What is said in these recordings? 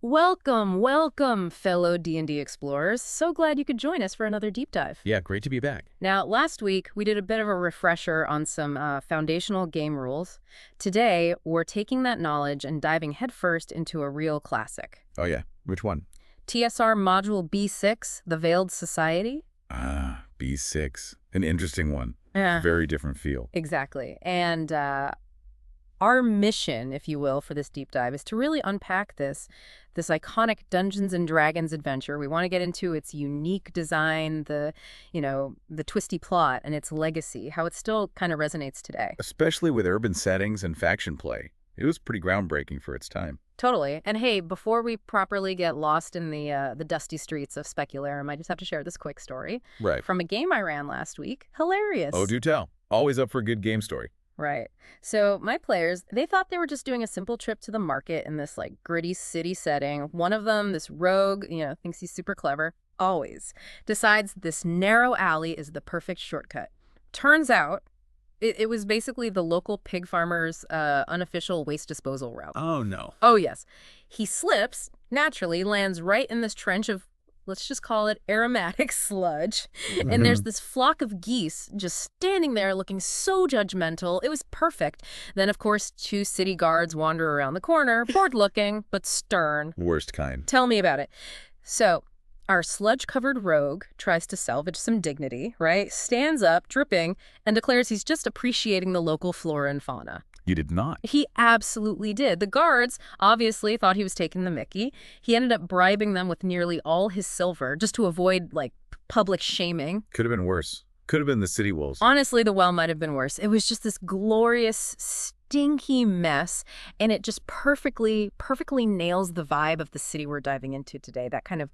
Welcome, welcome, fellow D&D explorers. So glad you could join us for another deep dive. Yeah, great to be back. Now, last week, we did a bit of a refresher on some foundational game rules. Today, we're taking that knowledge and diving headfirst into a real classic. Oh yeah, which one? TSR Module B6, The Veiled Society. Ah, B6. An interesting one. Yeah. Very different feel. Exactly. And our mission, if you will, for this deep dive is to really unpack this iconic Dungeons and Dragons adventure. We want to get into its unique design, the twisty plot and its legacy, how it still kind of resonates today. Especially with urban settings and faction play. It was pretty groundbreaking for its time. Totally. And hey, before we properly get lost in the dusty streets of Specularum, I just have to share this quick story. Right. From a game I ran last week. Hilarious. Oh, do tell. Always up for a good game story. Right. So my players, they thought they were just doing a simple trip to the market in this like gritty city setting. One of them, this rogue, thinks he's super clever, always decides this narrow alley is the perfect shortcut. Turns out it was basically the local pig farmer's unofficial waste disposal route. Oh, no. Oh, yes. He slips, naturally lands right in this trench of, let's just call it aromatic sludge. And there's this flock of geese just standing there looking so judgmental. It was perfect. Then, of course, two city guards wander around the corner, bored looking, but stern. Worst kind. Tell me about it. So our sludge-covered rogue tries to salvage some dignity, right? Stands up, dripping, and declares he's just appreciating the local flora and fauna. You did not. He absolutely did. The guards obviously thought he was taking the mickey. He ended up bribing them with nearly all his silver just to avoid, public shaming. Could have been worse. Could have been the city wolves. Honestly, the well might have been worse. It was just this glorious, stinky mess, and it just perfectly nails the vibe of the city we're diving into today. That kind of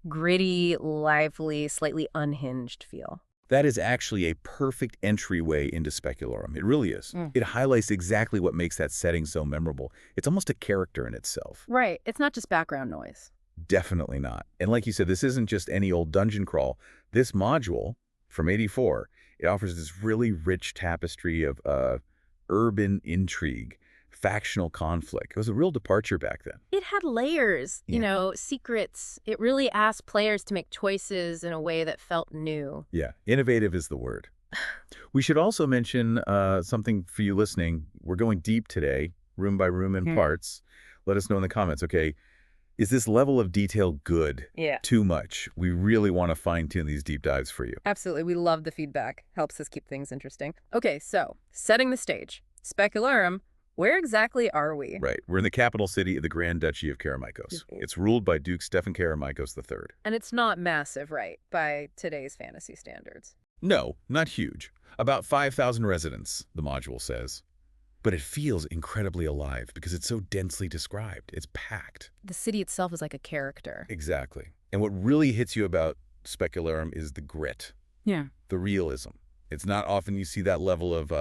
gritty, lively, slightly unhinged feel. That is actually a perfect entryway into Specularum. It really is. It highlights exactly what makes that setting so memorable. It's almost a character in itself. Right. It's not just background noise. Definitely not. And like you said, this isn't just any old dungeon crawl. This module from '84, it offers this really rich tapestry of urban intrigue, factional conflict. It was a real departure back then. It had layers, secrets. It really asked players to make choices in a way that felt new. Yeah, innovative is the word. We should also mention something for you listening. We're going deep today, room by room in parts. Let us know in the comments, okay? Is this level of detail good? Yeah. Too much? We really want to fine-tune these deep dives for you. Absolutely. We love the feedback. Helps us keep things interesting. Okay, so setting the stage. Specularum, where exactly are we? Right. We're in the capital city of the Grand Duchy of Karameikos. It's ruled by Duke Stefan Karameikos III. And it's not massive, right, by today's fantasy standards? No, not huge. About 5,000 residents, the module says. But it feels incredibly alive because it's so densely described. It's packed. The city itself is like a character. Exactly. And what really hits you about Specularum is the grit. Yeah. The realism. It's not often you see that level of,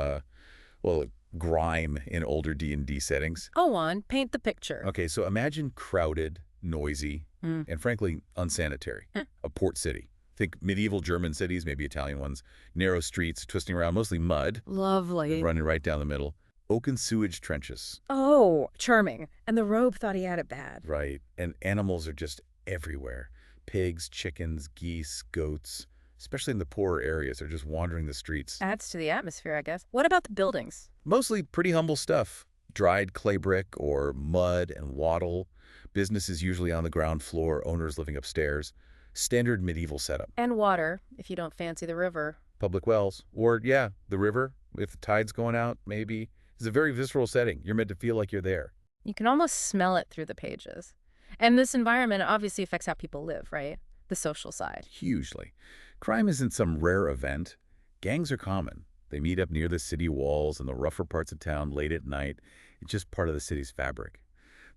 grime in older D&D settings. Go on, paint the picture. Okay, so imagine crowded, noisy, and frankly, unsanitary. A port city. Think medieval German cities, maybe Italian ones. Narrow streets, twisting around, mostly mud. Lovely. Running right down the middle. Oaken sewage trenches. Oh, charming. And the robe thought he had it bad. Right. And animals are just everywhere. Pigs, chickens, geese, goats, especially in the poorer areas, are just wandering the streets. Adds to the atmosphere, I guess. What about the buildings? Mostly pretty humble stuff. Dried clay brick or mud and wattle. Businesses usually on the ground floor, owners living upstairs. Standard medieval setup. And water, if you don't fancy the river. Public wells. Or, yeah, the river, if the tide's going out, maybe. It's a very visceral setting. You're meant to feel like you're there. You can almost smell it through the pages. And this environment obviously affects how people live, right? The social side. Hugely. Crime isn't some rare event. Gangs are common. They meet up near the city walls and the rougher parts of town late at night. It's just part of the city's fabric.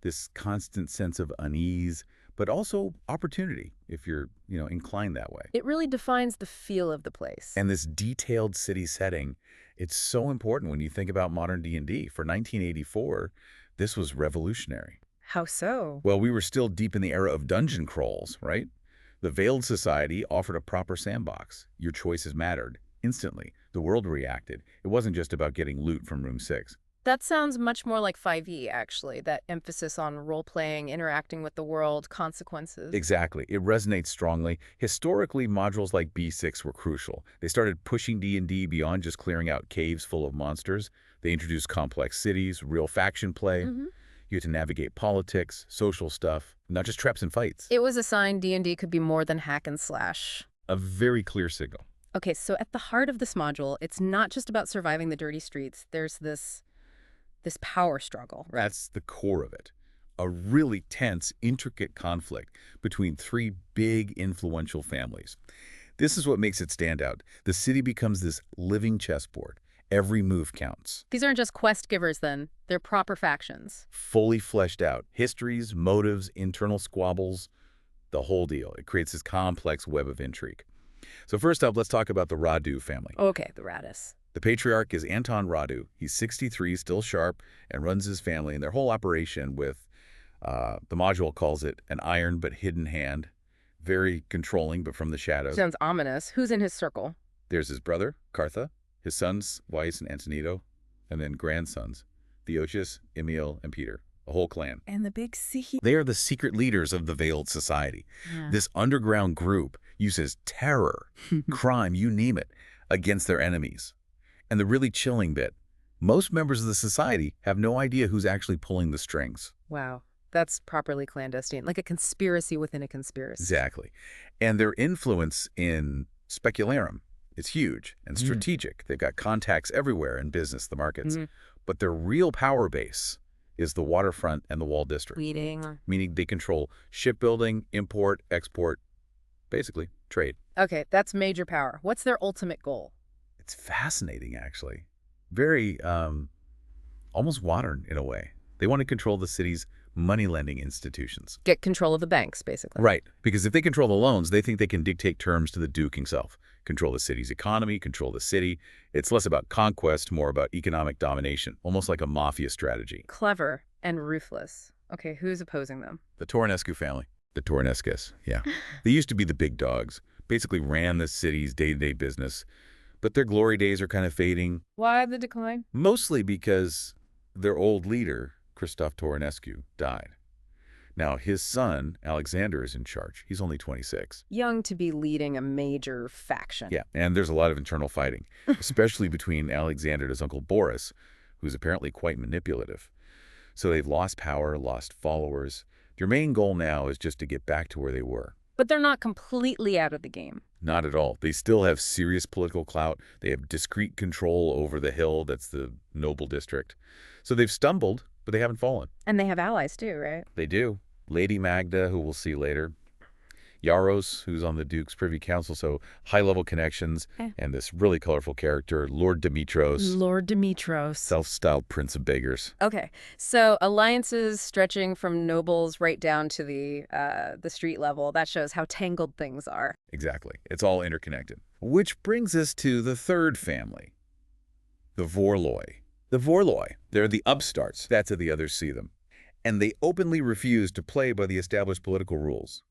This constant sense of unease, but also opportunity if you're, inclined that way. It really defines the feel of the place. And this detailed city setting, it's so important when you think about modern D&D. For 1984, this was revolutionary. How so? Well, we were still deep in the era of dungeon crawls, right? The Veiled Society offered a proper sandbox. Your choices mattered. Instantly, the world reacted. It wasn't just about getting loot from room 6. That sounds much more like 5e, actually, that emphasis on role-playing, interacting with the world, consequences. Exactly. It resonates strongly. Historically, modules like B6 were crucial. They started pushing D&D beyond just clearing out caves full of monsters. They introduced complex cities, real faction play. You had to navigate politics, social stuff, not just traps and fights. It was a sign D&D could be more than hack and slash. A very clear signal. Okay, so at the heart of this module, it's not just about surviving the dirty streets. There's this power struggle. That's the core of it. A really tense, intricate conflict between three big, influential families. This is what makes it stand out. The city becomes this living chessboard. Every move counts. These aren't just quest givers, then. They're proper factions. Fully fleshed out. Histories, motives, internal squabbles, the whole deal. It creates this complex web of intrigue. So first up, let's talk about the Radu family. Okay, the Radis. The patriarch is Anton Radu. He's 63, still sharp, and runs his family and their whole operation with, the module calls it, an iron but hidden hand. Very controlling, but from the shadows. Sounds ominous. Who's in his circle? There's his brother, Kartha, his sons, Weiss and Antonito, and then grandsons, Theotius, Emil, and Peter. A whole clan. And the big C. They are the secret leaders of the Veiled Society. Yeah. This underground group uses terror, crime, you name it, against their enemies. And the really chilling bit, most members of the society have no idea who's actually pulling the strings. Wow. That's properly clandestine, like a conspiracy within a conspiracy. Exactly. And their influence in Specularum is huge and strategic. They've got contacts everywhere in business, the markets. But their real power base is the waterfront and the wall district. Leading. Meaning they control shipbuilding, import, export, basically trade. Okay, that's major power. What's their ultimate goal? It's fascinating, actually. Very, almost modern in a way. They want to control the city's money-lending institutions. Get control of the banks, basically. Right, because if they control the loans, they think they can dictate terms to the Duke himself. Control the city's economy, control the city. It's less about conquest, more about economic domination, almost like a mafia strategy. Clever and ruthless. Okay, who's opposing them? The Torenescu family. The Torenescus, yeah. They used to be the big dogs, basically ran the city's day-to-day business, but their glory days are kind of fading. Why the decline? Mostly because their old leader, Christoph Torenescu, died. Now, his son, Alexander, is in charge. He's only 26. Young to be leading a major faction. Yeah, and there's a lot of internal fighting, especially between Alexander and his uncle Boris, who's apparently quite manipulative. So they've lost power, lost followers. Their main goal now is just to get back to where they were. But they're not completely out of the game. Not at all. They still have serious political clout. They have discrete control over the hill that's the noble district. So they've stumbled, but they haven't fallen. And they have allies too, right? They do. Lady Magda, who we'll see later. Yaros, who's on the Duke's Privy Council, so high-level connections. And this really colorful character, Lord Dimitros. Lord Dimitros. Self-styled Prince of Beggars. Okay, so alliances stretching from nobles right down to the street level. That shows how tangled things are. Exactly. It's all interconnected. Which brings us to the third family, the Vorloi. The Vorloi, they're the upstarts. That's how the others see them. And they openly refuse to play by the established political rules.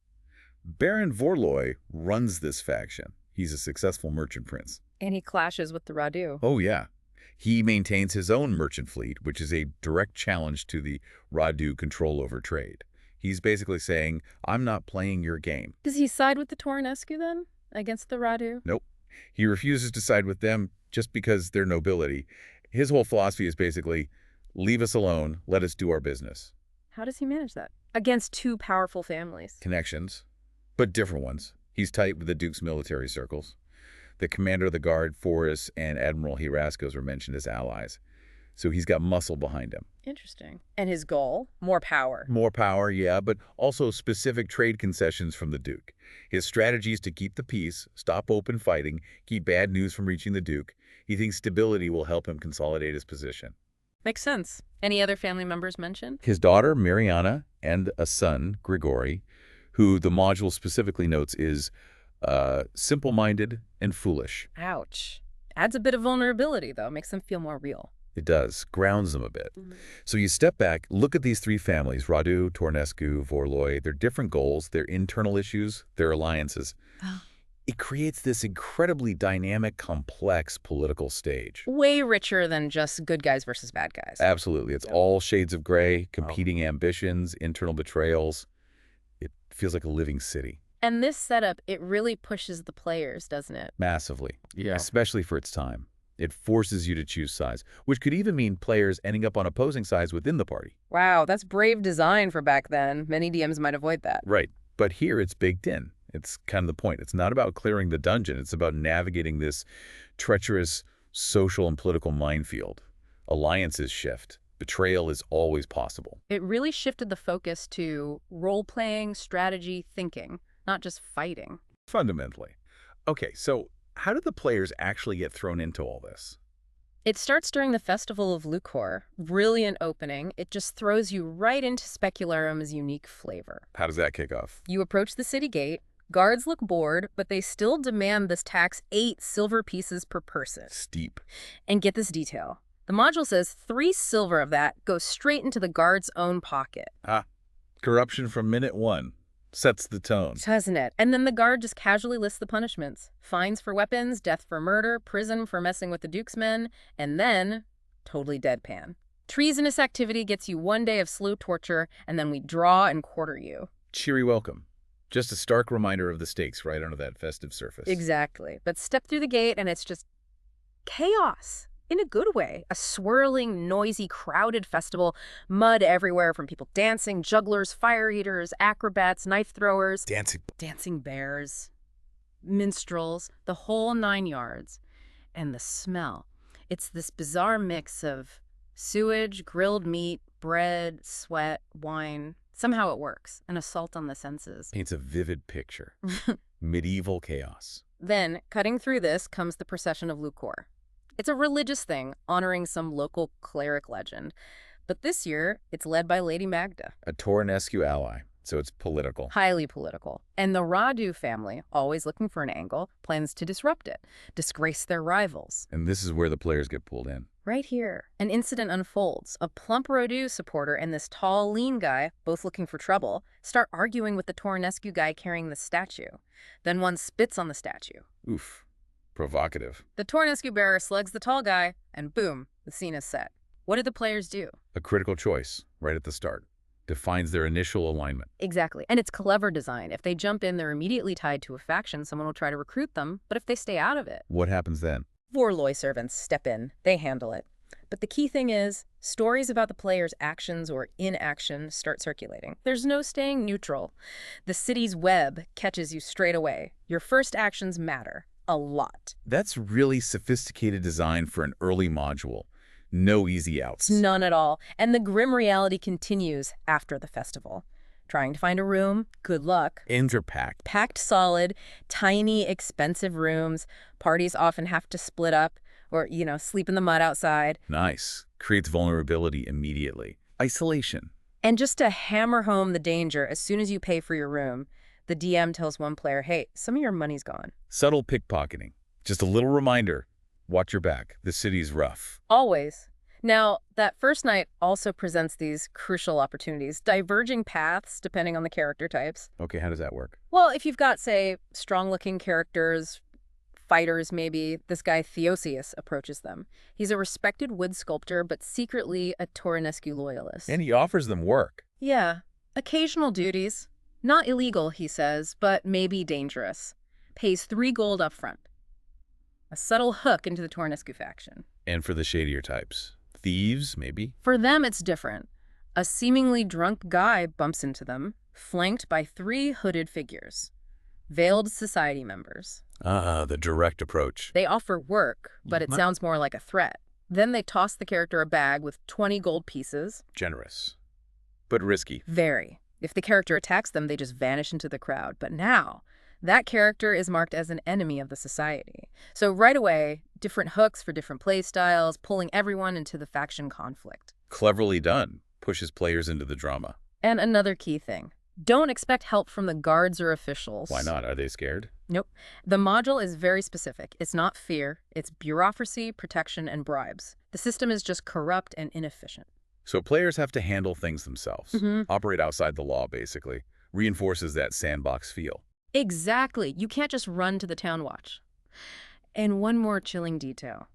Baron Vorloi runs this faction. He's a successful merchant prince. And he clashes with the Radu. Oh, yeah. He maintains his own merchant fleet, which is a direct challenge to the Radu control over trade. He's basically saying, I'm not playing your game. Does he side with the Torenescu then, against the Radu? Nope. He refuses to side with them just because they're nobility. His whole philosophy is basically, leave us alone, let us do our business. How does he manage that? Against two powerful families. Connections, but different ones. He's tight with the Duke's military circles. The commander of the guard, Forrest, and Admiral Hiraskos were mentioned as allies. So he's got muscle behind him. Interesting. And his goal? More power. More power, yeah, but also specific trade concessions from the Duke. His strategy is to keep the peace, stop open fighting, keep bad news from reaching the Duke. He thinks stability will help him consolidate his position. Makes sense. Any other family members mentioned? His daughter, Mariana, and a son, Grigori, who the module specifically notes is simple-minded and foolish. Ouch. Adds a bit of vulnerability, though. Makes them feel more real. It does. Grounds them a bit. So you step back, look at these three families, Radu, Torenescu, Vorloi, their different goals, their internal issues, their alliances. It creates this incredibly dynamic, complex political stage. Way richer than just good guys versus bad guys. Absolutely. It's all shades of gray, competing ambitions, internal betrayals. It feels like a living city. And this setup, it really pushes the players, doesn't it? Massively. Yeah. Especially for its time. It forces you to choose sides, which could even mean players ending up on opposing sides within the party. Wow, that's brave design for back then. Many DMs might avoid that. Right. But here it's baked in. It's kind of the point. It's not about clearing the dungeon. It's about navigating this treacherous social and political minefield. Alliances shift. Betrayal is always possible. It really shifted the focus to role-playing, strategy, thinking, not just fighting. Fundamentally. Okay, so how do the players actually get thrown into all this? It starts during the Festival of Lucor. Brilliant opening. It just throws you right into Specularum's unique flavor. How does that kick off? You approach the city gate. Guards look bored, but they still demand this tax 8 silver pieces per person. Steep. And get this detail. The module says 3 silver of that goes straight into the guard's own pocket. Corruption from minute 1 sets the tone. Doesn't it? And then the guard just casually lists the punishments. Fines for weapons, death for murder, prison for messing with the Duke's men, and then totally deadpan. Treasonous activity gets you 1 day of slow torture, and then we draw and quarter you. Cheery welcome. Just a stark reminder of the stakes right under that festive surface. Exactly. But step through the gate and it's just chaos. In a good way. A swirling, noisy, crowded festival. Mud everywhere from people dancing, jugglers, fire eaters, acrobats, knife throwers. Dancing bears. Minstrels. The whole 9 yards. And the smell. It's this bizarre mix of sewage, grilled meat, bread, sweat, wine. Somehow it works. An assault on the senses. Paints a vivid picture. Medieval chaos. Then, cutting through this, comes the procession of Lucor. It's a religious thing, honoring some local cleric legend. But this year, it's led by Lady Magda. A Torenescu ally, so it's political. Highly political. And the Radu family, always looking for an angle, plans to disrupt it, disgrace their rivals. And this is where the players get pulled in. Right here, an incident unfolds. A plump Radu supporter and this tall, lean guy, both looking for trouble, start arguing with the Torenescu guy carrying the statue. Then one spits on the statue. Oof. Provocative. The Torenescu bearer slugs the tall guy, and boom, the scene is set. What do the players do? A critical choice, right at the start. Defines their initial alignment. Exactly. And it's clever design. If they jump in, they're immediately tied to a faction. Someone will try to recruit them. But if they stay out of it, What happens then? Vorloi servants step in. They handle it. But the key thing is, stories about the player's actions or inaction start circulating. There's no staying neutral. The city's web catches you straight away. Your first actions matter. A lot. That's really sophisticated design for an early module. No easy outs. None at all. And the grim reality continues after the festival. Trying to find a room? Good luck. Ends are packed. Packed solid, tiny, expensive rooms. Parties often have to split up or, sleep in the mud outside. Nice. Creates vulnerability immediately. Isolation. And just to hammer home the danger, as soon as you pay for your room, the DM tells one player, hey, some of your money's gone. Subtle pickpocketing. Just a little reminder. Watch your back. The city's rough. Always. Now, that first night also presents these crucial opportunities, diverging paths depending on the character types. Okay, how does that work? Well, if you've got, say, strong-looking characters, fighters maybe, this guy Theosius approaches them. He's a respected wood sculptor, but secretly a Torenescu loyalist. And he offers them work. Yeah, occasional duties. Not illegal, he says, but maybe dangerous. Pays 3 gold up front. A subtle hook into the Torenescu faction. And for the shadier types. Thieves, maybe? For them, it's different. A seemingly drunk guy bumps into them, flanked by 3 hooded figures. Veiled society members. Ah, the direct approach. They offer work, but it sounds more like a threat. Then they toss the character a bag with 20 gold pieces. Generous. But risky. Very. If the character attacks them, they just vanish into the crowd. But now, that character is marked as an enemy of the society. So right away, different hooks for different play styles, pulling everyone into the faction conflict. Cleverly done. Pushes players into the drama. And another key thing. Don't expect help from the guards or officials. Why not? Are they scared? Nope. The module is very specific. It's not fear. It's bureaucracy, protection, and bribes. The system is just corrupt and inefficient. So players have to handle things themselves. Mm-hmm. Operate outside the law, basically. Reinforces that sandbox feel. Exactly. You can't just run to the town watch. And one more chilling detail.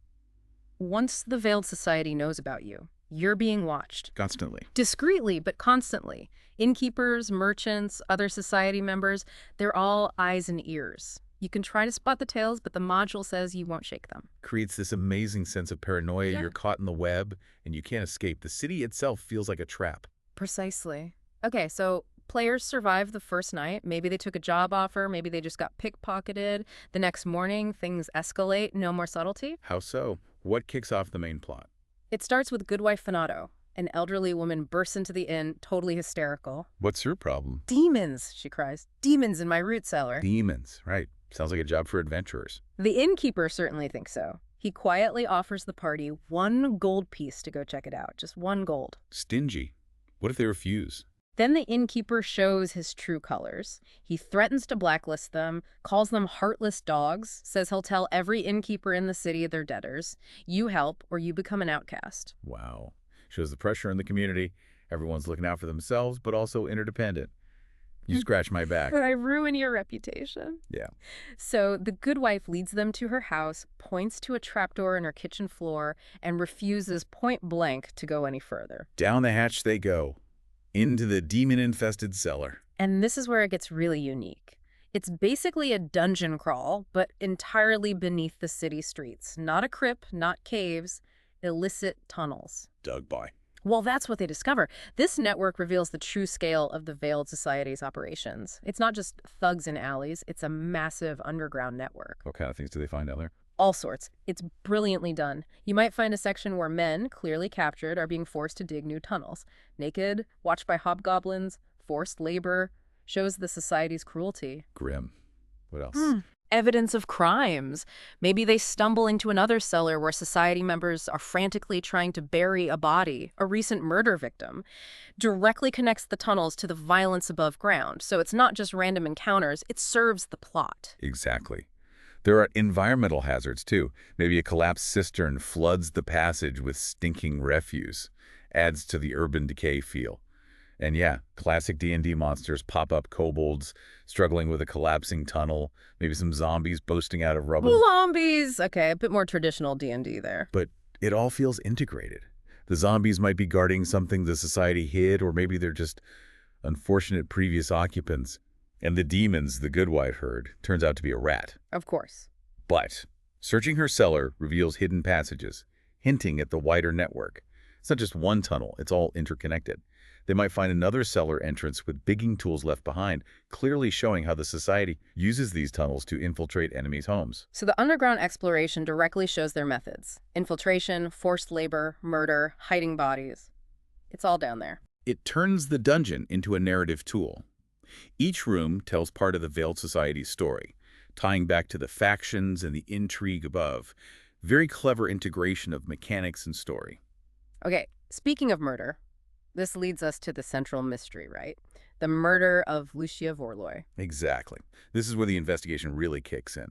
Once the Veiled Society knows about you, you're being watched. Constantly. Discreetly, but constantly. Innkeepers, merchants, other society members, they're all eyes and ears. You can try to spot the tails, but the module says you won't shake them. Creates this amazing sense of paranoia. Yeah. You're caught in the web, and you can't escape. The city itself feels like a trap. Precisely. Okay, so players survive the first night. Maybe they took a job offer. Maybe they just got pickpocketed. The next morning, things escalate. No more subtlety. How so? What kicks off the main plot? It starts with Goodwife Fanato. An elderly woman bursts into the inn, totally hysterical. What's your problem? Demons, she cries. Demons in my root cellar. Demons, right. Sounds like a job for adventurers. The innkeeper certainly thinks so. He quietly offers the party 1 gold piece to go check it out. Just 1 gold. Stingy. What if they refuse? Then the innkeeper shows his true colors. He threatens to blacklist them, calls them heartless dogs, says he'll tell every innkeeper in the city they're debtors. You help or you become an outcast. Wow. Shows the pressure in the community. Everyone's looking out for themselves, but also interdependent. You scratch my back. I ruin your reputation. Yeah. So the good wife leads them to her house, points to a trapdoor in her kitchen floor, and refuses point blank to go any further. Down the hatch they go. Into the demon-infested cellar. And this is where it gets really unique. It's basically a dungeon crawl, but entirely beneath the city streets. Not a crypt, not caves, illicit tunnels. Dug by. Well, that's what they discover. This network reveals the true scale of the Veiled Society's operations. It's not just thugs in alleys, it's a massive underground network. What kind of things do they find out there? All sorts. It's brilliantly done. You might find a section where men, clearly captured, are being forced to dig new tunnels. Naked, watched by hobgoblins, forced labor, shows the society's cruelty. Grim. What else? Evidence of crimes. Maybe they stumble into another cellar where society members are frantically trying to bury a body, a recent murder victim. Directly connects the tunnels to the violence above ground. So it's not just random encounters, it serves the plot. Exactly. There are environmental hazards, too. Maybe a collapsed cistern floods the passage with stinking refuse. Adds to the urban decay feel. And yeah, classic D&D monsters pop up, kobolds struggling with a collapsing tunnel, maybe some zombies boasting out of rubble. Zombies! Okay, a bit more traditional D&D there. But it all feels integrated. The zombies might be guarding something the society hid, or maybe they're just unfortunate previous occupants. And the demons the good wife heard turns out to be a rat. Of course. But searching her cellar reveals hidden passages, hinting at the wider network. It's not just one tunnel, it's all interconnected. They might find another cellar entrance with digging tools left behind, clearly showing how the society uses these tunnels to infiltrate enemies' homes. So the underground exploration directly shows their methods. Infiltration, forced labor, murder, hiding bodies. It's all down there. It turns the dungeon into a narrative tool. Each room tells part of the Veiled Society's story, tying back to the factions and the intrigue above. Very clever integration of mechanics and story. Okay, speaking of murder, this leads us to the central mystery, right? The murder of Lucia Vorloi. Exactly. This is where the investigation really kicks in.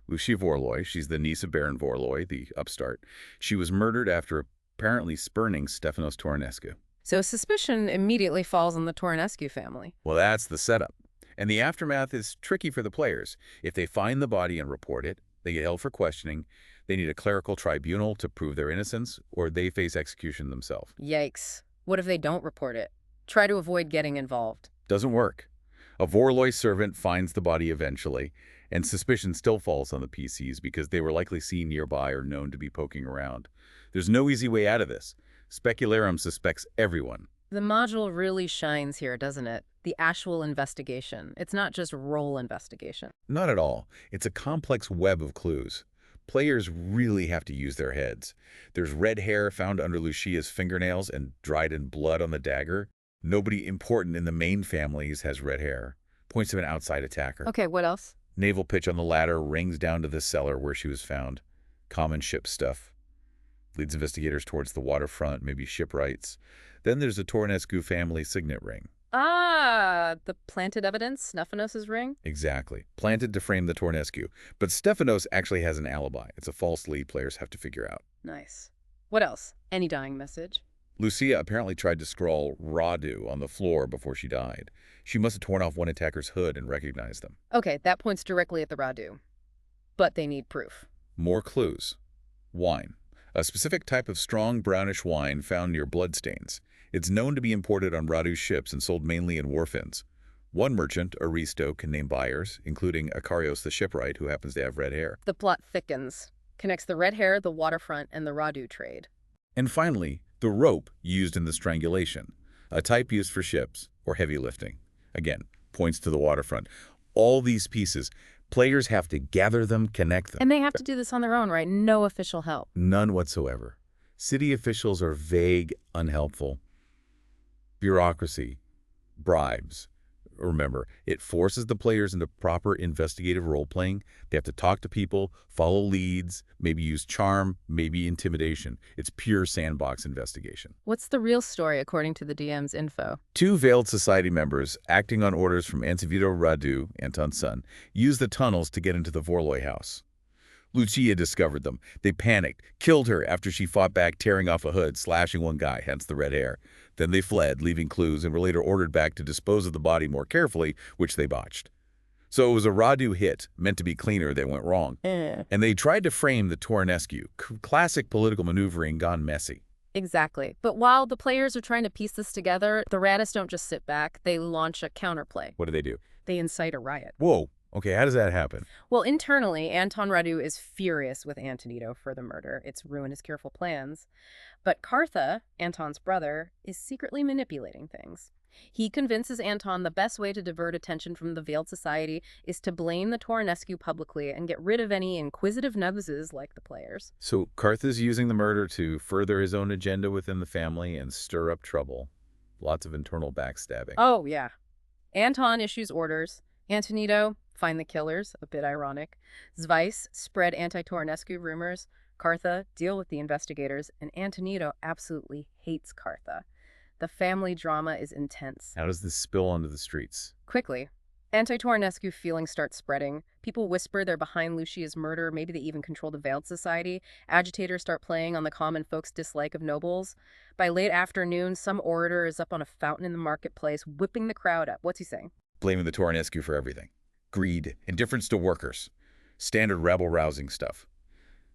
Lucia Vorloi, she's the niece of Baron Vorloi, the upstart. She was murdered after apparently spurning Stefanos Torenescu. So suspicion immediately falls on the Torenescu family. Well, that's the setup. And the aftermath is tricky for the players. If they find the body and report it, they get held for questioning, they need a clerical tribunal to prove their innocence, or they face execution themselves. Yikes. What if they don't report it? Try to avoid getting involved. Doesn't work. A Vorloi servant finds the body eventually, and suspicion still falls on the PCs because they were likely seen nearby or known to be poking around. There's no easy way out of this. Specularum suspects everyone. The module really shines here, doesn't it? The actual investigation. It's not just role investigation. Not at all. It's a complex web of clues. Players really have to use their heads. There's red hair found under Lucia's fingernails and dried in blood on the dagger. Nobody important in the main families has red hair. Points to an outside attacker. Okay, what else? Naval pitch on the ladder rings down to the cellar where she was found. Common ship stuff. Leads investigators towards the waterfront, maybe shipwrights. Then there's the Torenescu family signet ring. Ah, the planted evidence, Stefanos' ring? Exactly. Planted to frame the Torenescu. But Stefanos actually has an alibi. It's a false lead players have to figure out. Nice. What else? Any dying message? Lucia apparently tried to scrawl Radu on the floor before she died. She must have torn off one attacker's hood and recognized them. Okay, that points directly at the Radu. But they need proof. More clues. Wine. A specific type of strong brownish wine found near bloodstains. It's known to be imported on Radu's ships and sold mainly in wharf-inns. One merchant, Aristo, can name buyers, including Akarios the shipwright, who happens to have red hair. The plot thickens. Connects the red hair, the waterfront, and the Radu trade. And finally, the rope used in the strangulation, a type used for ships or heavy lifting. Again, points to the waterfront. All these pieces, players have to gather them, connect them. And they have to do this on their own, right? No official help. None whatsoever. City officials are vague, unhelpful. Bureaucracy, bribes. Remember, it forces the players into proper investigative role-playing. They have to talk to people, follow leads, maybe use charm, maybe intimidation. It's pure sandbox investigation. What's the real story according to the DM's info? Two Veiled Society members, acting on orders from Antivito Radu, Anton's son, used the tunnels to get into the Vorloi house. Lucia discovered them. They panicked, killed her after she fought back, tearing off a hood, slashing one guy, hence the red hair. Then they fled, leaving clues, and were later ordered back to dispose of the body more carefully, which they botched. So it was a Radu hit, meant to be cleaner, that went wrong. And they tried to frame the Torenescu, classic political maneuvering gone messy. Exactly. But while the players are trying to piece this together, the Radis don't just sit back. They launch a counterplay. What do? They incite a riot. Whoa. Okay, how does that happen? Well, internally, Anton Radu is furious with Antonito for the murder. It's ruined his careful plans. But Kartha, Anton's brother, is secretly manipulating things. He convinces Anton the best way to divert attention from the Veiled Society is to blame the Torenescu publicly and get rid of any inquisitive noses like the players. So Kartha's using the murder to further his own agenda within the family and stir up trouble. Lots of internal backstabbing. Oh, yeah. Anton issues orders. Antonito, find the killers, a bit ironic. Zvais, spread anti-Torenescu rumors. Kartha, deal with the investigators. And Antonito absolutely hates Kartha. The family drama is intense. How does this spill onto the streets? Quickly, anti-Torenescu feelings start spreading. People whisper they're behind Lucia's murder. Maybe they even control the Veiled Society. Agitators start playing on the common folks' dislike of nobles. By late afternoon, some orator is up on a fountain in the marketplace, whipping the crowd up. What's he saying? Blaming the Torenescu for everything. Greed, indifference to workers. Standard rabble-rousing stuff.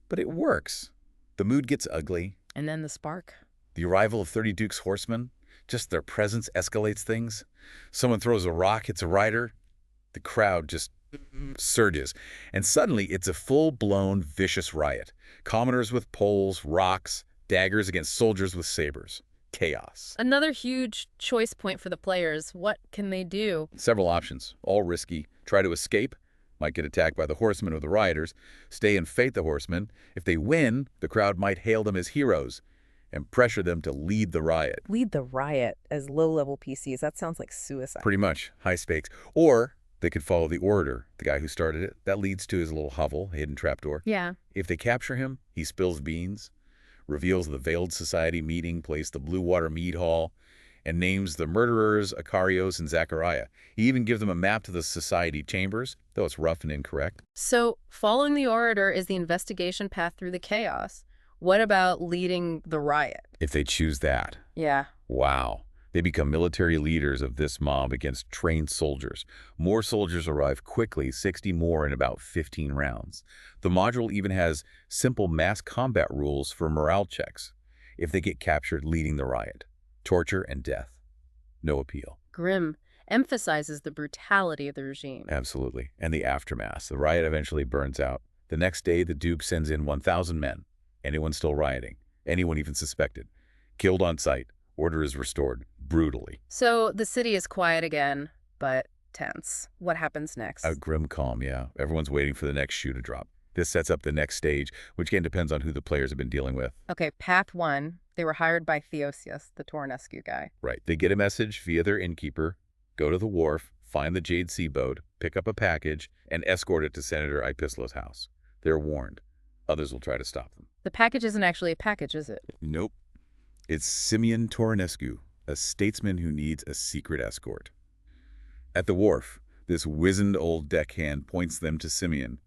But it works. The mood gets ugly. And then the spark. The arrival of 30 Duke's horsemen, just their presence escalates things. Someone throws a rock, hits a rider. The crowd just surges. And suddenly, it's a full-blown, vicious riot. Commoners with poles, rocks, daggers against soldiers with sabers. Chaos. Another huge choice point for the players. What can they do? Several options, all risky. Try to escape. Might get attacked by the horsemen or the rioters. Stay and fight the horsemen. If they win, the crowd might hail them as heroes and pressure them to lead the riot. Lead the riot as low-level PCs. That sounds like suicide. Pretty much. High stakes. Or they could follow the orator, the guy who started it. That leads to his little hovel, hidden trapdoor. Yeah. If they capture him, he spills beans, reveals the Veiled Society meeting place, the Blue Water Mead Hall, and names the murderers Akarios and Zachariah. He even gives them a map to the society chambers, though it's rough and incorrect. So, following the orator is the investigation path through the chaos. What about leading the riot? If they choose that. Yeah. Wow. They become military leaders of this mob against trained soldiers. More soldiers arrive quickly, 60 more in about 15 rounds. The module even has simple mass combat rules for morale checks. If they get captured leading the riot. Torture and death. No appeal. Grim. Emphasizes the brutality of the regime. Absolutely. And the aftermath. The riot eventually burns out. The next day, the Duke sends in 1,000 men. Anyone still rioting. Anyone even suspected. Killed on sight. Order is restored. Brutally. So the city is quiet again, but tense. What happens next? A grim calm, yeah. Everyone's waiting for the next shoe to drop. This sets up the next stage, which again depends on who the players have been dealing with. Okay, path 1. They were hired by Theosius, the Torenescu guy. Right. They get a message via their innkeeper, go to the wharf, find the Jade Sea boat, pick up a package, and escort it to Senator Ipislo's house. They're warned. Others will try to stop them. The package isn't actually a package, is it? Nope. It's Simeon Torenescu, a statesman who needs a secret escort. At the wharf, this wizened old deckhand points them to Simeon.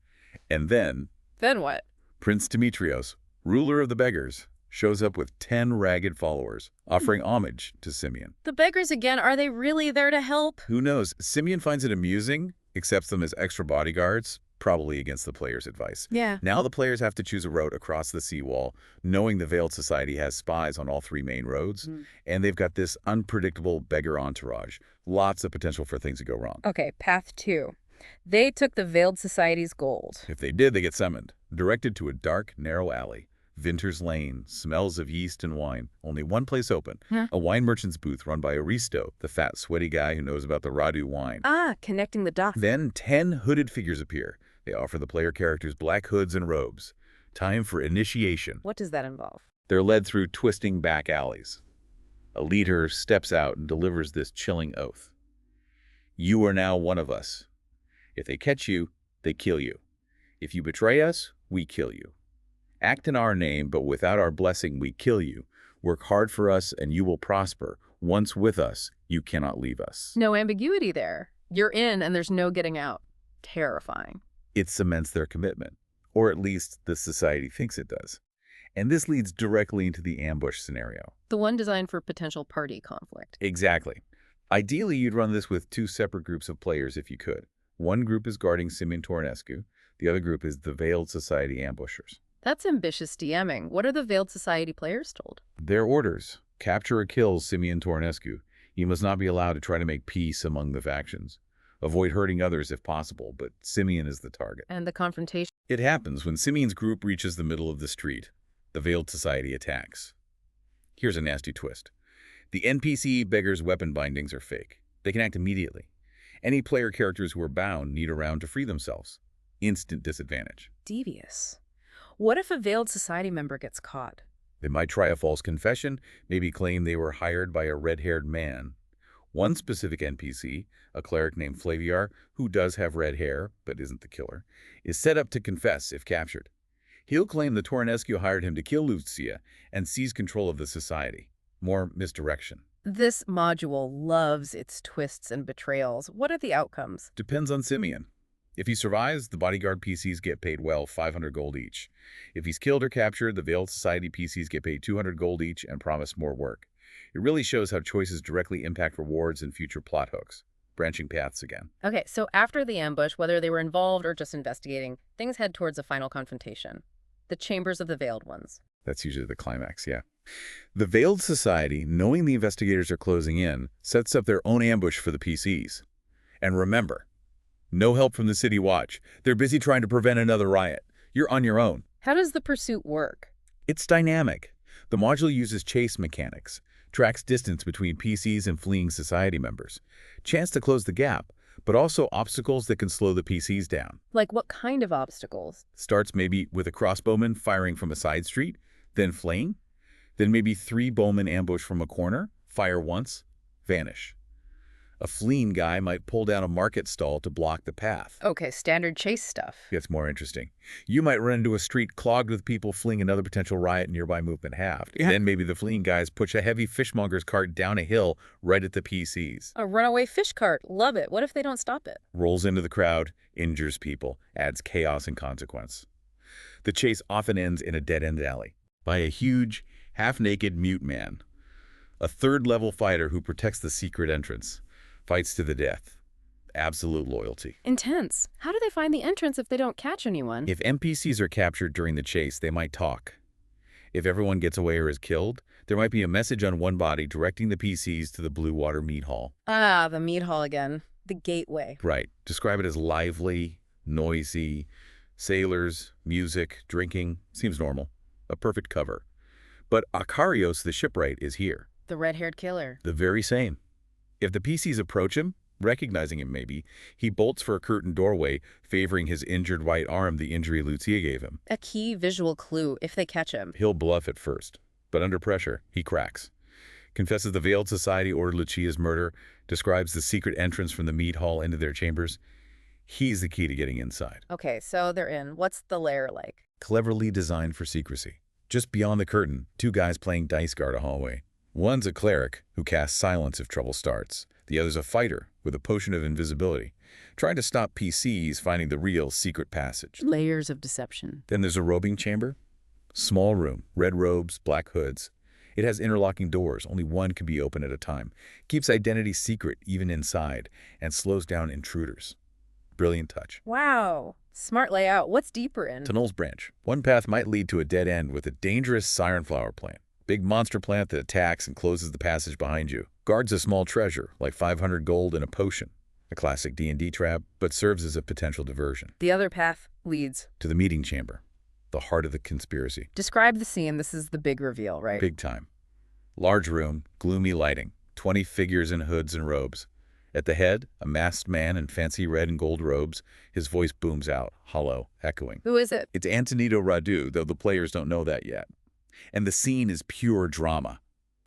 And then... Then what? Prince Demetrios, ruler of the beggars, shows up with 10 ragged followers, offering homage to Simeon. The beggars again, are they really there to help? Who knows? Simeon finds it amusing, accepts them as extra bodyguards, probably against the players' advice. Yeah. Now the players have to choose a route across the seawall, knowing the Veiled Society has spies on all 3 main roads, and they've got this unpredictable beggar entourage. Lots of potential for things to go wrong. Okay, path 2. They took the Veiled Society's gold. If they did, they get summoned, directed to a dark, narrow alley. Vintner's Lane, smells of yeast and wine, only one place open. A wine merchant's booth run by Aristo, the fat, sweaty guy who knows about the Radu wine. Ah, connecting the dots. Then 10 hooded figures appear. They offer the player characters black hoods and robes. Time for initiation. What does that involve? They're led through twisting back alleys. A leader steps out and delivers this chilling oath. You are now one of us. If they catch you, they kill you. If you betray us, we kill you. Act in our name, but without our blessing, we kill you. Work hard for us, and you will prosper. Once with us, you cannot leave us. No ambiguity there. You're in, and there's no getting out. Terrifying. It cements their commitment, or at least the society thinks it does. And this leads directly into the ambush scenario. The one designed for potential party conflict. Exactly. Ideally, you'd run this with 2 separate groups of players if you could. One group is guarding Simeon Torenescu. The other group is the Veiled Society ambushers. That's ambitious DMing. What are the Veiled Society players told? Their orders: capture or kill Simeon Torenescu. He must not be allowed to try to make peace among the factions. Avoid hurting others if possible, but Simeon is the target. And the confrontation? It happens when Simeon's group reaches the middle of the street. The Veiled Society attacks. Here's a nasty twist. The NPC beggars' weapon bindings are fake. They can act immediately. Any player characters who are bound need a round to free themselves. Instant disadvantage. Devious. What if a Veiled Society member gets caught? They might try a false confession, maybe claim they were hired by a red-haired man. One specific NPC, a cleric named Flaviar, who does have red hair, but isn't the killer, is set up to confess if captured. He'll claim the Torenescu hired him to kill Lucia and seize control of the society. More misdirection. This module loves its twists and betrayals. What are the outcomes? Depends on Simeon. If he survives, the bodyguard PCs get paid, well, 500 gold each. If he's killed or captured, the Veiled Society PCs get paid 200 gold each and promise more work. It really shows how choices directly impact rewards and future plot hooks. Branching paths again. Okay, so after the ambush, whether they were involved or just investigating, things head towards a final confrontation. The Chambers of the Veiled Ones. That's usually the climax, yeah. The Veiled Society, knowing the investigators are closing in, sets up their own ambush for the PCs. And remember, no help from the City Watch. They're busy trying to prevent another riot. You're on your own. How does the pursuit work? It's dynamic. The module uses chase mechanics, tracks distance between PCs and fleeing society members, chance to close the gap, but also obstacles that can slow the PCs down. Like what kind of obstacles? Starts maybe with a crossbowman firing from a side street, then fleeing, then maybe 3 bowmen ambush from a corner, fire once, vanish. A fleeing guy might pull down a market stall to block the path. Okay, standard chase stuff. Gets more interesting. You might run into a street clogged with people fleeing another potential riot, nearby movement halved. Yeah. Then maybe the fleeing guys push a heavy fishmonger's cart down a hill right at the PCs. A runaway fish cart. Love it. What if they don't stop it? Rolls into the crowd, injures people, adds chaos and consequence. The chase often ends in a dead-end alley by a huge, half-naked mute man. A third-level fighter who protects the secret entrance. Fights to the death. Absolute loyalty. Intense. How do they find the entrance if they don't catch anyone? If NPCs are captured during the chase, they might talk. If everyone gets away or is killed, there might be a message on one body directing the PCs to the Blue Water Meat Hall. Ah, the meat hall again. The gateway. Right. Describe it as lively, noisy, sailors, music, drinking. Seems normal. A perfect cover. But Akarios, the shipwright, is here. The red-haired killer. The very same. If the PCs approach him, recognizing him maybe, he bolts for a curtained doorway, favoring his injured right arm the injury Lucia gave him. A key visual clue if they catch him. He'll bluff at first, but under pressure, he cracks. Confesses the Veiled Society ordered Lucia's murder, describes the secret entrance from the meat hall into their chambers. He's the key to getting inside. Okay, so they're in. What's the lair like? Cleverly designed for secrecy. Just beyond the curtain, 2 guys playing dice guard a hallway. One's a cleric who casts silence if trouble starts. The other's a fighter with a potion of invisibility, trying to stop PCs finding the real secret passage. Layers of deception. Then there's a robing chamber. Small room, red robes, black hoods. It has interlocking doors, only one can be open at a time. Keeps identity secret even inside, and slows down intruders. Brilliant touch. Wow. Smart layout. What's deeper in? Tunnels branch. One path might lead to a dead end with a dangerous siren flower plant. Big monster plant that attacks and closes the passage behind you. Guards a small treasure, like 500 gold and a potion. A classic D&D trap, but serves as a potential diversion. The other path leads To the meeting chamber, the heart of the conspiracy. Describe the scene. This is the big reveal, right? Big time. Large room, gloomy lighting, 20 figures in hoods and robes. At the head, a masked man in fancy red and gold robes. His voice booms out, hollow, echoing. Who is it? It's Antonito Radu, though the players don't know that yet. And the scene is pure drama.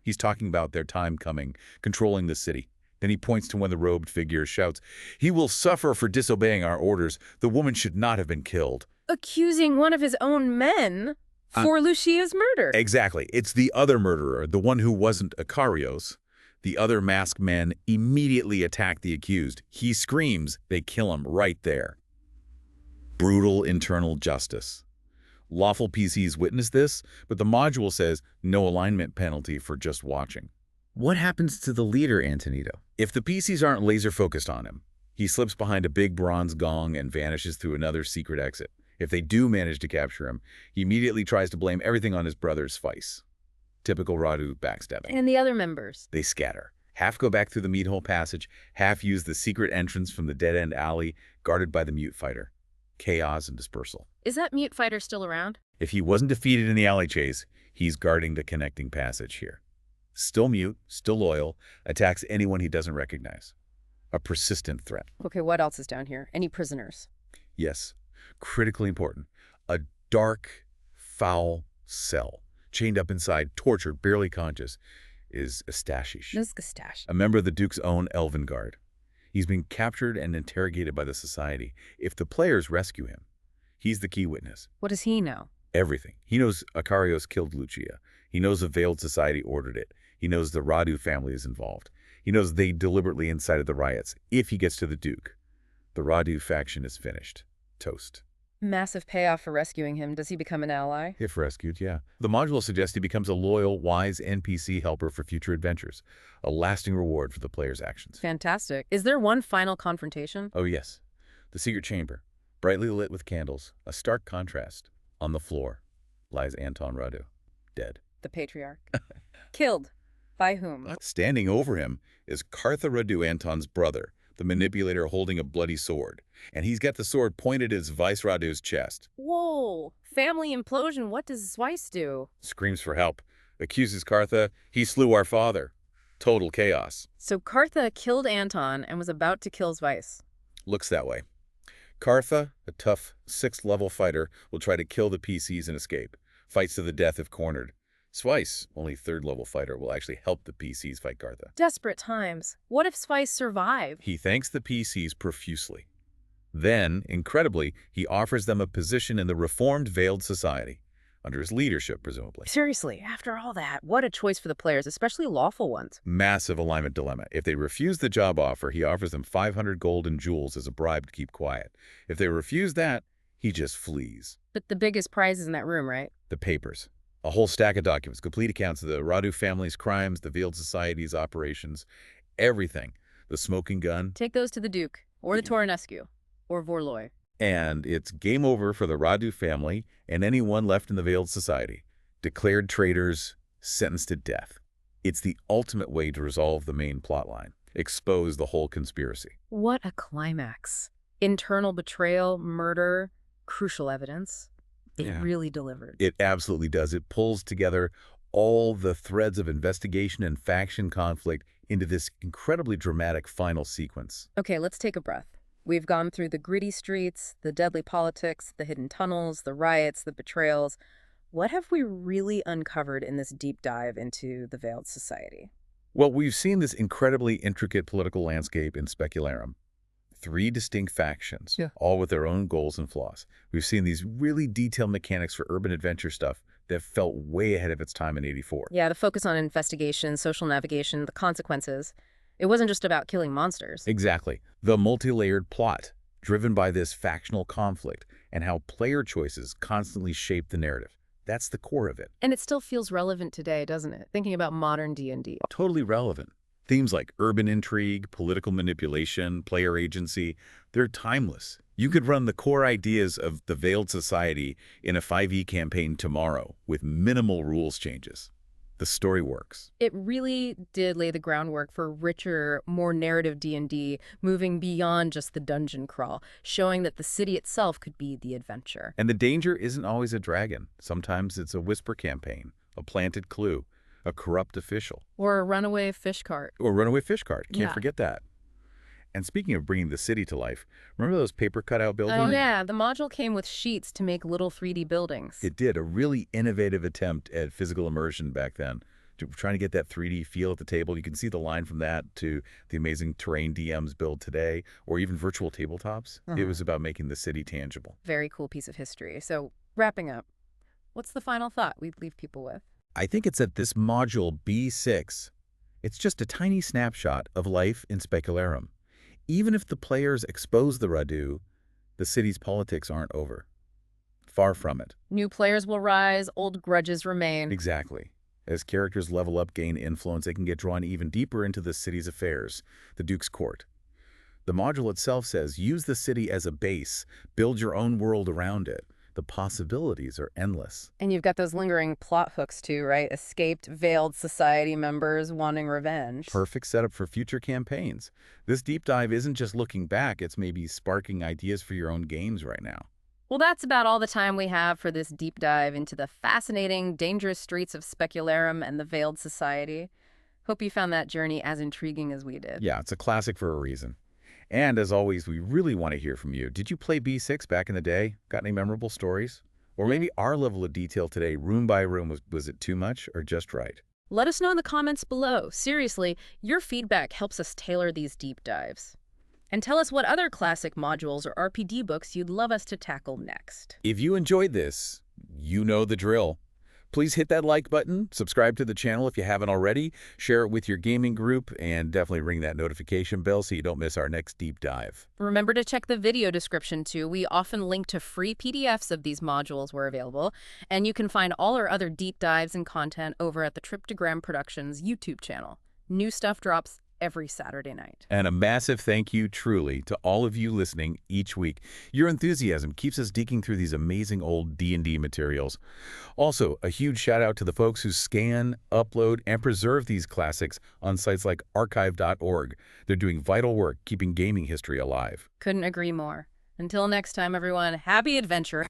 He's talking about their time coming, controlling the city. Then he points to when the robed figure shouts, "He will suffer for disobeying our orders. The woman should not have been killed." Accusing one of his own men for Lucia's murder. Exactly. It's the other murderer, the one who wasn't Akarios. The other masked men immediately attack the accused. He screams. They kill him right there. Brutal internal justice. Lawful PCs witness this, but the module says no alignment penalty for just watching. What happens to the leader, Antonito? If the PCs aren't laser-focused on him, he slips behind a big bronze gong and vanishes through another secret exit. If they do manage to capture him, he immediately tries to blame everything on his brother's vice. Typical Radu backstabbing. And the other members? They scatter. Half go back through the meat hole passage, half use the secret entrance from the dead-end alley guarded by the mute fighter. Chaos and dispersal. Is that mute fighter still around? If he wasn't defeated in the alley chase, he's guarding the connecting passage here. Still mute, still loyal, attacks anyone he doesn't recognize. A persistent threat. Okay, what else is down here? Any prisoners? Yes, critically important. A dark, foul cell. Chained up inside, tortured, barely conscious, is Astashish, Nizgastash. a member of the Duke's own Elven Guard. He's been captured and interrogated by the Society. If the players rescue him, he's the key witness. What does he know? Everything. He knows Akarios killed Lucia. He knows the Veiled Society ordered it. He knows the Radu family is involved. He knows they deliberately incited the riots. If he gets to the Duke, the Radu faction is finished. Toast. Massive payoff for rescuing him. Does he become an ally? If rescued, yeah. The module suggests he becomes a loyal, wise NPC helper for future adventures. A lasting reward for the player's actions. Fantastic. Is there one final confrontation? Oh, yes. The secret chamber. Brightly lit with candles. A stark contrast. On the floor lies Anton Radu. Dead. The patriarch. Killed. By whom? Standing over him is Kartha Radu, Anton's brother, the manipulator holding a bloody sword. And he's got the sword pointed at his Vice Radu's chest. Whoa. Family implosion. What does Weiss do? Screams for help. Accuses Kartha, "He slew our father." Total chaos. So Kartha killed Anton and was about to kill Weiss. Looks that way. Kartha, a tough 6th-level fighter, will try to kill the PCs and escape. Fights to the death if cornered. Swice, only 3rd-level fighter, will actually help the PCs fight Kartha. Desperate times. What if Weiss survived? He thanks the PCs profusely. Then, incredibly, he offers them a position in the reformed Veiled Society, under his leadership, presumably. Seriously, after all that, what a choice for the players, especially lawful ones. Massive alignment dilemma. If they refuse the job offer, he offers them 500 gold and jewels as a bribe to keep quiet. If they refuse that, he just flees. But the biggest prize is in that room, right? The papers. A whole stack of documents, complete accounts of the Radu family's crimes, the Veiled Society's operations, everything. The smoking gun. Take those to the Duke, or the Torenescu, or Vorloi. And it's game over for the Radu family and anyone left in the Veiled Society. Declared traitors, sentenced to death. It's the ultimate way to resolve the main plotline. Expose the whole conspiracy. What a climax. Internal betrayal, murder, crucial evidence. It really delivered. It absolutely does. It pulls together all the threads of investigation and faction conflict into this incredibly dramatic final sequence. Okay, let's take a breath. We've gone through the gritty streets, the deadly politics, the hidden tunnels, the riots, the betrayals. What have we really uncovered in this deep dive into the Veiled Society? Well, we've seen this incredibly intricate political landscape in Specularum. 3 distinct factions, all with their own goals and flaws. We've seen these really detailed mechanics for urban adventure stuff that felt way ahead of its time in '84. Yeah, the focus on investigation, social navigation, the consequences. It wasn't just about killing monsters. Exactly. The multi-layered plot, driven by this factional conflict, and how player choices constantly shape the narrative. That's the core of it. And it still feels relevant today, doesn't it? Thinking about modern D&D. Totally relevant. Themes like urban intrigue, political manipulation, player agency, they're timeless. You could run the core ideas of the Veiled Society in a 5e campaign tomorrow with minimal rules changes. The story works. It really did lay the groundwork for richer, more narrative D&D, moving beyond just the dungeon crawl, showing that the city itself could be the adventure. And the danger isn't always a dragon. Sometimes it's a whisper campaign, a planted clue, a corrupt official. Or a runaway fish cart. Or a runaway fish cart. Can't Yeah. forget that. And speaking of bringing the city to life, remember those paper cutout buildings? Oh, yeah. The module came with sheets to make little 3D buildings. It did. A really innovative attempt at physical immersion back then. Trying to get that 3D feel at the table. You can see the line from that to the amazing terrain DMs build today, or even virtual tabletops. It was about making the city tangible. Very cool piece of history. So, wrapping up, what's the final thought we'd leave people with? I think it's that this module B6, it's just a tiny snapshot of life in Specularum. Even if the players expose the Radu, the city's politics aren't over. Far from it. New players will rise, old grudges remain. Exactly. As characters level up, gain influence, they can get drawn even deeper into the city's affairs, the Duke's court. The module itself says, use the city as a base, build your own world around it. The possibilities are endless. And you've got those lingering plot hooks too, right? Escaped, veiled society members wanting revenge. Perfect setup for future campaigns. This deep dive isn't just looking back, it's maybe sparking ideas for your own games right now. Well, that's about all the time we have for this deep dive into the fascinating, dangerous streets of Specularum and the Veiled Society. Hope you found that journey as intriguing as we did. Yeah, it's a classic for a reason. And as always, we really want to hear from you. Did you play B6 back in the day? Got any memorable stories? Or maybe our level of detail today, room by room, was it too much or just right? Let us know in the comments below. Seriously, your feedback helps us tailor these deep dives. And tell us what other classic modules or RPD books you'd love us to tackle next. If you enjoyed this, you know the drill. Please hit that like button, subscribe to the channel if you haven't already, share it with your gaming group, and definitely ring that notification bell so you don't miss our next deep dive. Remember to check the video description too. We often link to free PDFs of these modules where available, and you can find all our other deep dives and content over at the Triptogram Productions YouTube channel. New stuff drops every Saturday night. And a massive thank you, truly, to all of you listening each week. Your enthusiasm keeps us digging through these amazing old D&D materials. Also, a huge shout out to the folks who scan, upload, and preserve these classics on sites like archive.org. They're doing vital work keeping gaming history alive. Couldn't agree more. Until next time, everyone, happy adventure.